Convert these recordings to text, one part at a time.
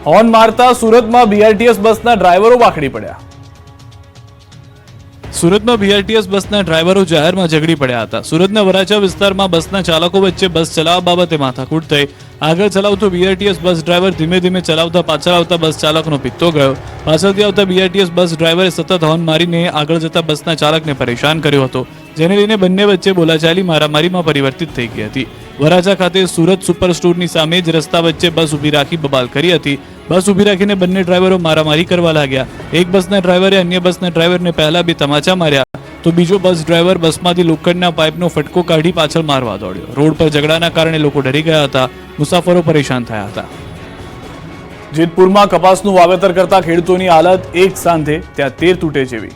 Horn મારતા સુરતમાં BRTS બસના ડ્રાઈવરો વાખડી પડ્યા. સુરતમાં બીઆરટીએસ બસના ડ્રાઈવરો જાહેરમાં ઝઘડી પડ્યા હતા. સુરતના વરાછા વિસ્તારમાં બસના ચાલકો વચ્ચે બસ ચલાવવા બાબતે માથાકૂટ થઈ. આગળ ચલાવતો બીઆરટીએસ બસ ડ્રાઈવર ધીમે ધીમે ચલાવતા પાછળ આવતા બસ ચાલકનો પિત્તો ગયો. પાછળથી આવતા બીઆરટીએસ બસ ડ્રાઈવરે સતત હોર્ન મારીને આગળ જતા બસના ચાલકને પરેશાન કર્યો હતો, જેને લઈને બંને વચ્ચે બોલાચાલી મારામારીમાં પરિવર્તિત થઈ ગઈ હતી. વરાછા ખાતે સુરત સુપર સ્ટોરની સામે જ રસ્તા વચ્ચે બસ ઊભી રાખી બબાલ કરી હતી. બસ ઊભી રાખીને બંને ડ્રાઈવરો મારામારી કરવા લાગ્યા. એક બસના ડ્રાઈવરે અન્ય બસના ડ્રાઈવરને પહેલા બે તમાચા માર્યા, તો બીજો બસ ડ્રાઈવર બસમાંથી લોખંડના પાઇપનો ફટકો કાઢી પાછળ મારવા દોડ્યો. રોડ પર ઝઘડાના કારણે લોકો ડરી ગયા હતા. મુસાફરો પરેશાન થયા હતા. જેતપુરમાં કપાસનું વાવેતર કરતા ખેડૂતોની હાલત એક સાંધે ત્યાં તેર તૂટે જેવી.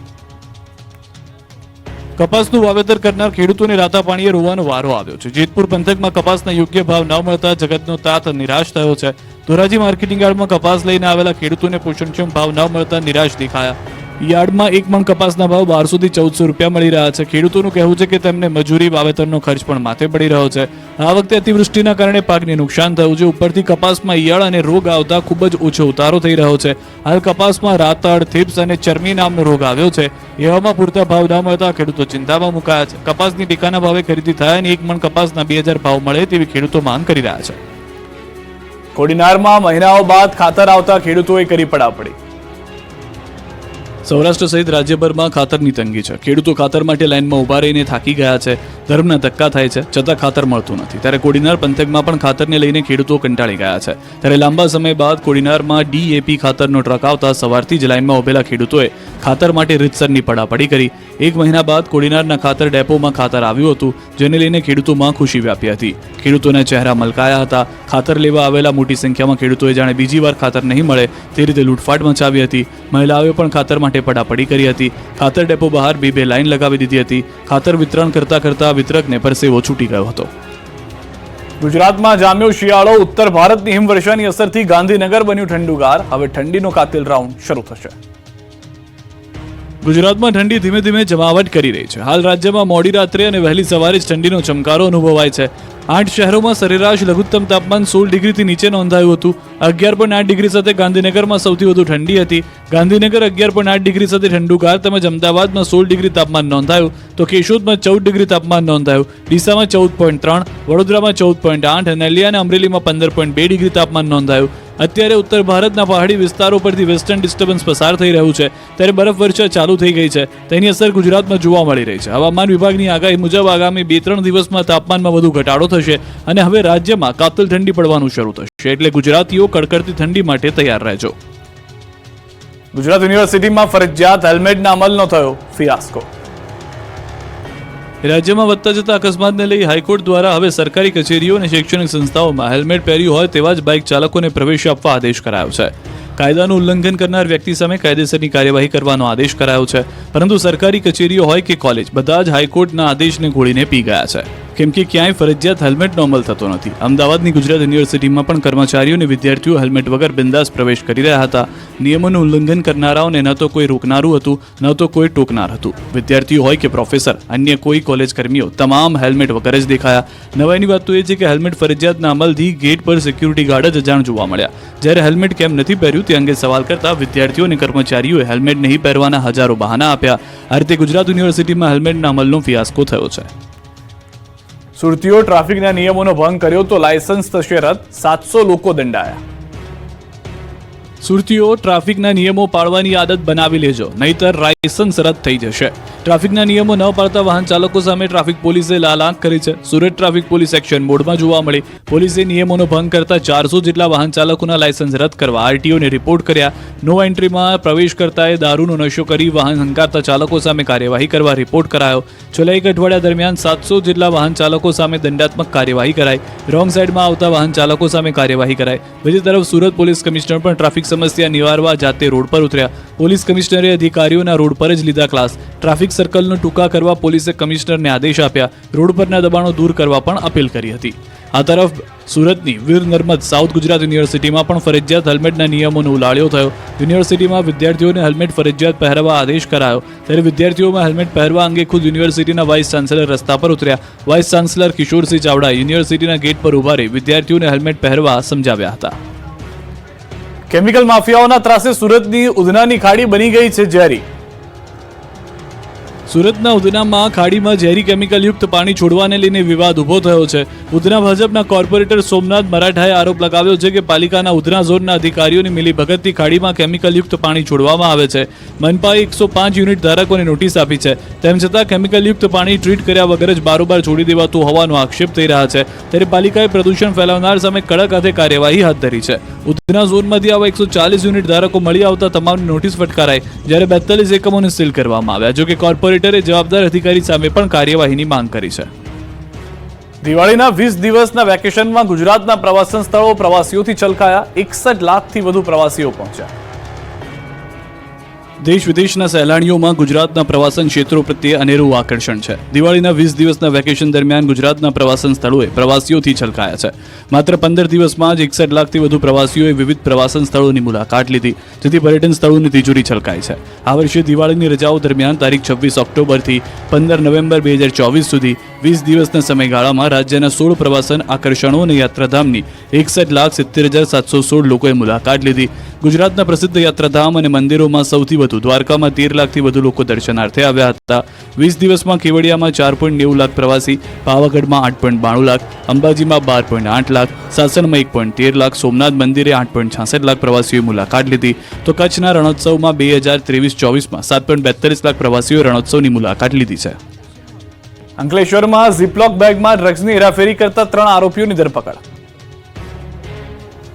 કપાસનું વાવેતર કરનાર ખેડૂતોને રાતા પાણીએ રોવાનો વારો આવ્યો છે. જેતપુર પંથકમાં કપાસના યોગ્ય ભાવ ન મળતા જગતનો તાત નિરાશ થયો છે. ધોરાજી માર્કેટિંગ યાર્ડમાં કપાસ લઈને આવેલા ખેડૂતોને પોષણક્ષમ ભાવ ન મળતા નિરાશ દેખાયા. યાર્ડમાં એક મણ કપાસના ભાવ 1200 થી 1400 રૂપિયા મળી રહ્યા છે. ખેડૂતોનું કહેવું છે કે તેમને મજૂરી, વાવેતરનો ખર્ચ પણ માથે પડી રહ્યો છે. આ વખતે અતિવૃષ્ટિના કારણે પાકને નુકસાન થયું છે. ઉપરથી કપાસમાં ઈયળ અને રોગ આવતા ખૂબ જ ઓછો ઉતારો થઈ રહ્યો છે. હાલ કપાસમાં રાતળ, થીપ્સ અને ચરમી નામનો રોગ આવ્યો છે. એવામાં પૂરતા ભાવ ન મળતા ખેડૂતો ચિંતામાં મુકાયા છે. કપાસની ટેકાના ભાવે ખરીદી થાય અને એક મણ કપાસના 2000 ભાવ મળે તેવી ખેડૂતો માંગ કરી રહ્યા છે. કોડીનારમાં મહિનાઓ બાદ ખાતર આવતા ખેડૂતોએ કરી પડાપડી. સૌરાષ્ટ્ર સહિત રાજ્યભરમાં ખાતરની તંગી છે. ખેડૂતો ખાતર માટે લાઇનમાં ઉભા રહીને થાકી ગયા છે. ધર્મના ધક્કા થાય છે, છતાં ખાતર મળતું નથી. ત્યારે કોડીનાર પંથકમાં પણ ખાતરને લઈને ખેડૂતો કંટાળી ગયા છે. ત્યારે લાંબા સમય બાદ કોડીનારમાં ડીએપી ખાતરનો ટ્રક આવતા સવારથી જ લાઇનમાં ઉભેલા ખેડૂતોએ ખાતર માટે રીતસરની પડાપડી કરી. એક મહિના બાદ કોડીનારના ખાતર ડેપોમાં ખાતર આવ્યું હતું, જેને લઈને ખેડૂતોમાં ખુશી વ્યાપી હતી. ખેડૂતોના ચહેરા મલકાયા હતા. ખાતર લેવા આવેલા મોટી સંખ્યામાં ખેડૂતોએ જાણે બીજી વાર ખાતર નહીં મળે તે રીતે લૂંટફાટ મચાવી હતી. મહિલાઓએ પણ ખાતર માટે પડાપડી કરી હતી. ખાતર ડેપો બહાર બે લાઈન લગાવી દીધી હતી. ખાતર વિતરણ કરતા વિતરકને પરસેવો છૂટી ગયો હતો. ગુજરાતમાં જામ્યો શિયાળો. ઉત્તર ભારતની હિમવર્ષાની અસરથી ગાંધીનગર બન્યું ઠંડુગાર. હવે ઠંડીનો કાતિલ રાઉન્ડ શરૂ થશે. ગુજરાતમાં ઠંડી ધીમે ધીમે જમાવટ કરી રહી છે. હાલ રાજ્યમાં મોડી રાત્રે અને વહેલી સવારે જ ઠંડીનો ચમકારો અનુભવાય છે. 8 શહેરોમાં સરેરાશ લઘુત્તમ તાપમાન 16 ડિગ્રીથી નીચે નોંધાયું હતું. 11.8 ડિગ્રી સાથે ગાંધીનગરમાં સૌથી વધુ ઠંડી હતી. ગાંધીનગર 11.8 ડિગ્રી સાથે ઠંડુગાર તેમજ અમદાવાદમાં 16 ડિગ્રી તાપમાન નોંધાયું, તો કેશોદમાં 14 ડિગ્રી તાપમાન નોંધાયું. ડીસામાં 14.3, વડોદરામાં 14.8, નલિયા અને અમરેલીમાં 15.2 ડિગ્રી તાપમાન નોંધાયું. અત્યારે ઉત્તર ભારતના પહાડી વિસ્તારો પરથી વેસ્ટર્ન ડિસ્ટર્બન્સ પસાર થઈ રહ્યું છે, ત્યારે બરફવર્ષા ચાલુ થઈ ગઈ છે. તેની અસર ગુજરાતમાં જોવા મળી રહી છે. હવામાન વિભાગની આગાહી મુજબ આગામી 2-3 દિવસમાં તાપમાનમાં વધુ ઘટાડો થશે અને હવે રાજ્યમાં કાતિલ ઠંડી પડવાનું શરૂ થશે. એટલે ગુજરાતીઓ કડકડતી ઠંડી માટે તૈયાર રહેજો. ગુજરાત યુનિવર્સિટીમાં ફરજિયાત હેલ્મેટના અમલનો થયો ફિયાસ્કો. રાજ્યમાં વધતા જતા અકસ્માતને લઈ હાઈકોર્ટ દ્વારા હવે સરકારી કચેરીઓ અને શૈક્ષણિક સંસ્થાઓમાં હેલ્મેટ પહેર્યું હોય તેવા જ બાઇક ચાલકોને પ્રવેશ આપવા આદેશ કરાયો છે. કાયદાનું ઉલ્લંઘન કરનાર વ્યક્તિ સામે કાયદેસરની કાર્યવાહી કરવાનો આદેશ કરાયો છે. પરંતુ સરકારી કચેરીઓ હોય કે કોલેજ, બધા જ હાઈકોર્ટના આદેશને ઘોળીને પી ગયા છે, કેમ કે ક્યાંય ફરજિયાત હેલ્મેટનો અમલ થતો નથી. અમદાવાદની ગુજરાત યુનિવર્સિટીમાં પણ કર્મચારીઓ અને વિદ્યાર્થીઓ હેલ્મેટ વગર બિંદાસ પ્રવેશ કરી રહ્યા હતા. નિયમોનું ઉલ્લંઘન કરનારાઓને ન તો કોઈ રોકનારું હતું, ન તો કોઈ ટોકનાર હતું. વિદ્યાર્થીઓ હોય કે પ્રોફેસર, અન્ય કોઈ કોલેજ કર્મીઓ તમામ હેલ્મેટ વગર જ દેખાયા. નવાઈની વાત તો એ છે કે હેલ્મેટ ફરજિયાતના અમલથી ગેટ પર સિક્યુરિટી ગાર્ડ જ અજાણ જોવા મળ્યા. જ્યારે હેલ્મેટ કેમ નથી પહેર્યું તે અંગે સવાલ કરતા વિદ્યાર્થીઓ અને કર્મચારીઓએ હેલ્મેટ નહીં પહેરવાના હજારો બહાના આપ્યા. આ રીતે ગુજરાત યુનિવર્સિટીમાં હેલ્મેટના અમલનો ફિયાસ્કો થયો છે. સુરતીઓ ટ્રાફિકના નિયમોનો ભંગ કર્યો તો લાયસન્સ થશે રદ. 700 લોકો દંડાયા. સુરતીઓ ટ્રાફિકના નિયમો પાળવાની આદત બનાવી લેજો, નહીતર લાયસન્સ રદ થઈ જશે. ટ્રાફિકના નિયમો ન પાળતા વાહન ચાલકો સામે ટ્રાફિક પોલીસે લાલ આંખ કરી છે. સુરત ટ્રાફિક પોલીસ એક્શન મોડમાં જોવા મળી. પોલીસે નિયમોનો ભંગ કરતા 400 જેટલા વાહન ચાલકોના લાયસન્સ રદ કરવા આરટીઓને રિપોર્ટ કર્યા. નો એન્ટ્રીમાં પ્રવેશ કરતાએ દારૂનો નશો કરી વાહન હંકારતા ચાલકો સામે કાર્યવાહી કરવા રિપોર્ટ કરાયો. છેલ્લા એક અઠવાડિયા દરમિયાન 700 જેટલા વાહન ચાલકો સામે દંડાત્મક કાર્યવાહી કરાઈ. રોંગ સાઈડમાં આવતા વાહન ચાલકો સામે કાર્યવાહી કરાઈ. બીજી તરફ સુરત પોલીસ કમિશનર પણ ટ્રાફિક સમસ્યા નિવારવા જાતે રોડ પર ઉતર્યા. પોલીસ કમિશનરે અધિકારીઓના રોડ પર જ લીધા ક્લાસ. ટ્રાફિક સર્કલનો ટૂંકા કરવા પોલીસે કમિશનરને આદેશ આપ્યા. રોડ પરના દબાણો દૂર કરવા પણ અપીલ કરી હતી. આ તરફ સુરતની વીર નર્મદ સાઉથ ગુજરાત યુનિવર્સિટીમાં પણ ફરજિયાત હેલ્મેટના નિયમોનો ઉલાળ્યો થયો. યુનિવર્સિટીમાં વિદ્યાર્થીઓને હેલ્મેટ ફરજિયાત પહેરવા આદેશ કરાયો. ત્યારે વિદ્યાર્થીઓમાં હેલ્મેટ પહેરવા અંગે ખુદ યુનિવર્સિટીના વાઇસ ચાન્સેલર રસ્તા પર ઉતર્યા. વાઇસ ચાન્સેલર કિશોરસિંહ ચાવડા યુનિવર્સિટીના ગેટ પર ઉભા રહી વિદ્યાર્થીઓને હેલ્મેટ પહેરવા સમજાવ્યા હતા. કેમિકલ માફિયાઓના ત્રાસે સુરતની ઉધનાની ખાડી બની ગઈ છે ઝેરી. સુરતના ઉધનામાં ખાડીમાં ઝેરી કેમિકલયુક્ત પાણી છોડવાને લઈને વિવાદ ઉભો થયો છે. ઉધના ભાજપના કોર્પોરેટર સોમનાથ મરાઠાએ આરોપ લગાવ્યો છે કે પાલિકાના ઉધના ઝોનના અધિકારીઓની મિલીભગતથી ખાડીમાં કેમિકલયુક્ત પાણી છોડવામાં આવે છે. મનપાએ 105 યુનિટ ધારકોને નોટિસ આપી છે. તેમ છતાં કેમિકલયુક્ત પાણી ટ્રીટ કર્યા વગર જ બારોબાર છોડી દેવાતું હોવાનો આક્ષેપ થઈ રહ્યા છે. ત્યારે પાલિકાએ પ્રદૂષણ ફેલાવનાર સામે કડક હાથે કાર્યવાહી હાથ ધરી છે. ઉધના ઝોનમાંથી આવા 140 યુનિટ ધારકો મળી આવતા તમામને નોટિસ ફટકારાઈ, જ્યારે 42 એકમોને સીલ કરવામાં આવ્યા. જોકે કોર્પોરેટરે જવાબદાર અધિકારી સામે પણ કાર્યવાહીની માંગ કરી છે. દિવાળીના 20 દિવસના વેકેશનમાં ગુજરાતના પ્રવાસન સ્થળો પ્રવાસીઓથી છલકાયા. 61 લાખથી વધુ પ્રવાસીઓ પહોંચ્યા. દેશ વિદેશના સહેલાણીઓમાં ગુજરાતના પ્રવાસન ક્ષેત્રો પ્રત્યે અનેરું આકર્ષણ છે. દિવાળીના 20 દિવસના વેકેશન દરમિયાન ગુજરાતના પ્રવાસન સ્થળોએ પ્રવાસીઓથી છલકાયા છે. માત્ર 15 દિવસમાં જ 61 લાખથી વધુ પ્રવાસીઓએ વિવિધ પ્રવાસન સ્થળોની મુલાકાત લીધી, જેથી પર્યટન સ્થળોની તિજોરી છલકાઈ છે. આ વર્ષે દિવાળીની રજાઓ દરમિયાન તારીખ 26 ઓક્ટોબરથી 15 નવેમ્બર 2024 સુધી 20 દિવસના સમયગાળામાં રાજ્યના 16 પ્રવાસન આકર્ષણો અને યાત્રાધામની 61,70,716 લોકોએ મુલાકાત લીધી. ગુજરાતના પ્રસિદ્ધ યાત્રાધામ અને મંદિરોમાં સૌથી વધુ દ્વારકામાં 13 લાખથી વધુ લોકો દર્શનાર્થે આવ્યા હતા. 20 દિવસમાં કેવડિયામાં 4.90 લાખ પ્રવાસી, પાવાગઢમાં 8.92 લાખ, અંબાજીમાં 12.8 લાખ, સાસણમાં 1.13 લાખ, સોમનાથ મંદિરે 8.66 લાખ પ્રવાસીઓએ મુલાકાત લીધી. તો કચ્છના રણોત્સવમાં 2023-24માં 7.42 લાખ પ્રવાસીઓએ રણોત્સવની મુલાકાત લીધી છે. અંકલેશ્વરમાં ઝીપલોક બેગમાં ડ્રગ્સની હેરાફેરી કરતા 3 આરોપીઓની ધરપકડ.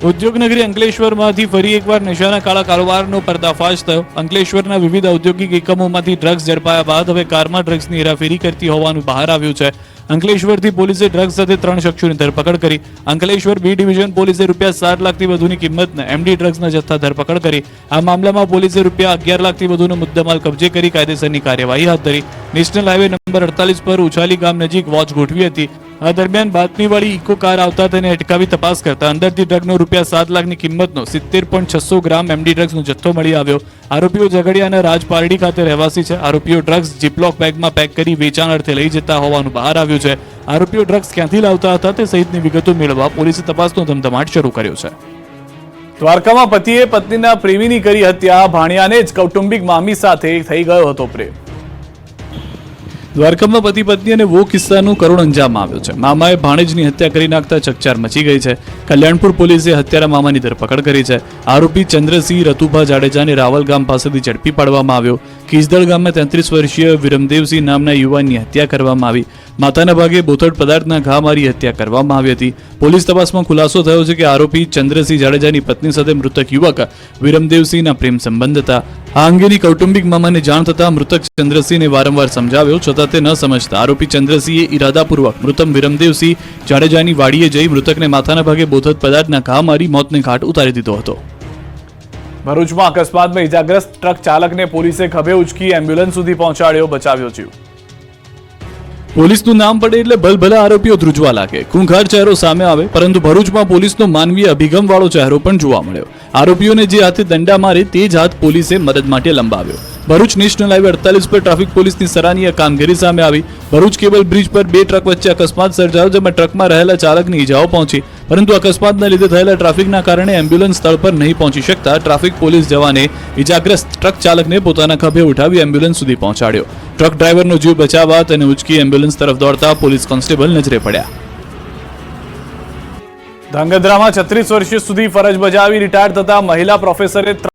ઉદ્યોગનગરી અંકલેશ્વરમાંથી ફરી એકવાર નશાના કાળા કારોબારનો પર્દાફાશ થયો. અંકલેશ્વરના વિવિધ ઔદ્યોગિક એકમોમાંથી ડ્રગ્સ ઝડપાયા બાદ હવે કારમાં ડ્રગ્સની હેરાફેરી કરતી હોવાનું બહાર આવ્યું છે. અંકલેશ્વરથી પોલીસે ડ્રગ્સ સાથે 3 શખ્સોની ધરપકડ કરી. અંકલેશ્વર બી ડિવિઝન પોલીસે ₹7 લાખથી વધુની કિંમતના એમડી ડ્રગ્સના જથ્થા ધરપકડ કરી. આ મામલામાં પોલીસે ₹11 લાખથી વધુનો મુદ્દામાલ કબજે કરી કાયદેસરની કાર્યવાહી હાથ ધરી. નેશનલ હાઈવે નંબર 48 પર ઉછાલી ગામ નજીક વોચ ગોઠવી હતી. આ દરમિયાન બાતમીવાળી ઇકો કાર આવતા તેને અટકાવી તપાસ કરતા અંદરથી ડ્રગનો ₹7 લાખની કિંમતનો 70.600 ગ્રામ એમડી ડ્રગ્સનો જથ્થો મળી આવ્યો. આરોપીઓ ઝઘડિયાના રાજપારડી ખાતે રહેવાસી છે. આરોપીઓ ડ્રગ્સ જીપલોક બેગમાં પેક કરી વેચાણ અર્થે લઈ જતા હોવાનું બહાર આવ્યું છે. આરોપીઓ ડ્રગ્સ ક્યાંથી લાવતા હતા તે સહિતની વિગતો મેળવવા પોલીસે તપાસનો ધમધમાટ શરૂ કર્યો છે. દ્વારકામાં પતિએ પત્નીના પ્રેમીની કરી હત્યા. ભાણિયાને જ કૌટુંબિક મામી સાથે થઈ ગયો હતો પ્રેમ. દ્વારકામાં પતિ પત્ની અને વો કિસ્સાનું કરુણ અંજામ આવ્યો છે. મામાએ ભાણેજની હત્યા કરી નાખતા ચકચાર મચી ગઈ છે. કલ્યાણપુર પોલીસે હત્યારા મામાની ધરપકડ કરી છે. આરોપી ચંદ્રસિંહ રતુભા જાડેજાને રાવલ ગામ પાસેથી ઝડપી પાડવામાં આવ્યો. કિસદળ ગામમાં 33 વર્ષીય વિરમદેવસિંહ નામના યુવાનની હત્યા કરવામાં આવી. માથાના ભાગે બોથડ પદાર્થના ઘા મારી હત્યા કરવામાં આવી હતી. પોલીસ તપાસમાં ખુલાસો થયો છે કે આરોપી ચંદ્રસિંહ જાડેજાની પત્ની સાથે મૃતક યુવક વિરમદેવસિંહના પ્રેમ સંબંધ હતા. આ અંગેની કૌટુંબિક મામાને જાણ થતાં મૃતક ચંદ્રસિંહને વારંવાર સમજાવ્યો, છતાં તે ન સમજતા આરોપી ચંદ્રસિંહે ઇરાદાપૂર્વક મૃતક વિરમદેવસિંહ જાડેજાની વાડીએ જઈ મૃતકને માથાના ભાગે બોથડ પદાર્થના ઘા મારી મોતને ઘાટ ઉતારી દીધો હતો. ભરૂચમાં અકસ્માતમાં ઇજાગ્રસ્ત ટ્રક ચાલકને પોલીસે ખભે ઉચકી એમ્બ્યુલન્સ સુધી પહોંચાડ્યો, બચાવ્યો જીવ. પોલીસનું નામ પડે એટલે ભલભલા આરોપીઓ ધ્રુજવા લાગે, ખૂંખાર ચહેરો સામે આવે, પરંતુ ભરૂચમાં પોલીસનો માનવીય અભિગમ વાળો ચહેરો પણ જોવા મળ્યો. આરોપીઓને જે હાથે દંડા મારે તે જ હાથ પોલીસે મદદ માટે લંબાવ્યો. ભરૂચ નેશનલ હાઈવે 48 પર ટ્રાફિક પોલીસની સરાહનીય કામગીરી સામે આવી. ભરૂચ કેબલ બ્રિજ પર 2 ટ્રક વચ્ચે અકસ્માત સર્જાયો, જેમાં ટ્રકમાં રહેલા ચાલકને ઈજાઓ પહોંચી, પરંતુ અકસ્માતના લીધે થયેલા ટ્રાફિકના કારણે એમ્બ્યુલન્સ સ્થળ પર નહીં પહોંચી શકતા ટ્રાફિક પોલીસ જવાને ઈજાગ્રસ્ત ટ્રક ચાલકને પોતાના ખભે ઉઠાવી એમ્બ્યુલન્સ સુધી પહોંચાડ્યો. ટ્રક ડ્રાઈવરનો જીવ બચાવવા તેને ઉચકી એમ્બ્યુલન્સ તરફ દોડતા પોલીસ કોન્સ્ટેબલ નજરે પડ્યા. ધાંગધ્રામાં 36 વર્ષ સુધી ફરજ બજાવી રિટાયર થતા મહિલા પ્રોફેસરે